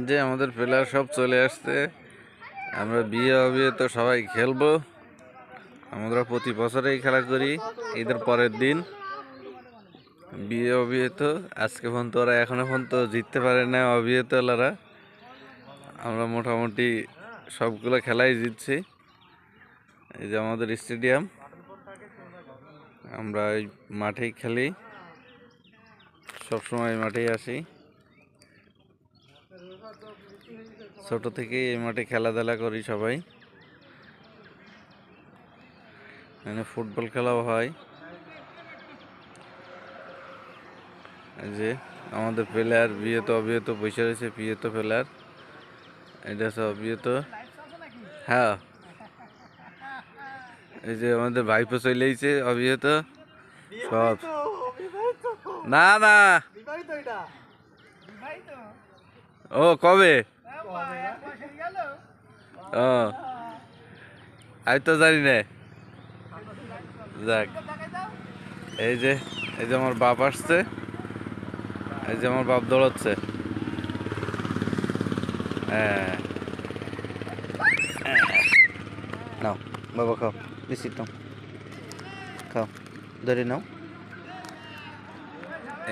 যে আমাদের প্লেয়ার সব চলে আসছে। আমরা বিয়ে অবিয়ে তো সবাই খেলবো। আমরা প্রতি বছরেই খেলা করি ঈদের পরের দিন। বিয়ে অবিয়ে তো আজকে পর্যন্ত ওরা এখনো পর্যন্ত জিততে পারে না, অবিয়েতলারা। আমরা মোটামুটি সবগুলো খেলাই জিতছি। এই যে আমাদের স্টেডিয়াম, আমরা এই মাঠেই খেলি, সবসময় মাঠেই আসি। ছোট থেকেই এই মাঠে খেলাধুলা করি সবাই। এখানে ফুটবল খেলাও হয়। এই যে আমাদের প্লেয়ার বিয়ে তো অবিয়ে তো বসে রয়েছে, বিয়ে তো প্লেয়ার, এটা হচ্ছে অবিয়ে তো। হ্যাঁ, এই যে আমাদের ভাইপো চলেইছে অবিয়ে তো সব। না না, ও কবে? ও আমি তো জানি না। যাক, এই যে আমার বাপ আসছে, এই যে আমার বাপ দৌড়াচ্ছে। হ্যাঁ, নাও বাবা খাও, বিস্কিট নাও, খাও, ধরে নাও।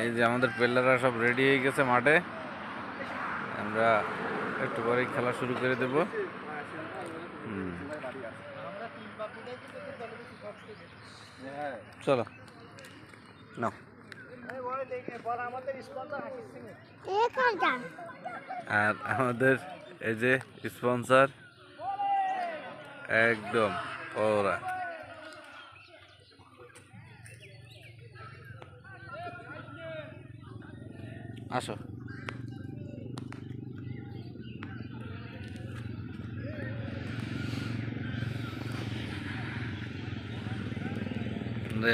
এই যে আমাদের প্লেয়াররা সব রেডি হয়ে গেছে মাঠে। আমরা একটু পরে খেলা শুরু করে দেব। চলো নাও। আর আমাদের এই যে স্পন্সর একদম ওরা। আসো,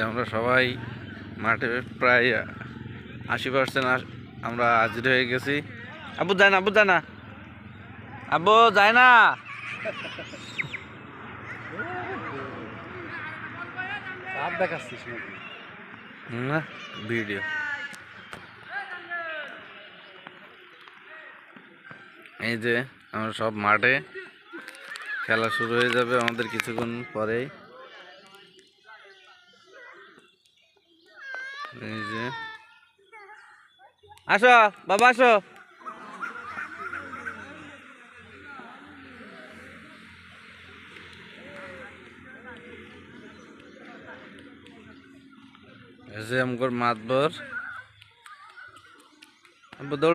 আমরা সবাই মাঠে প্রায় 80% আমরা হাজির হয়ে গেছি। আব্বু যায় না, আব্বু যায় না, আব্বু যায় না। না ভিডিও। এই যে আমরা সব মাঠে, খেলা শুরু হয়ে যাবে আমাদের কিছুক্ষণ পরেই। এই যে আসো বাবা, আসো। এই যে আমগর মাতবর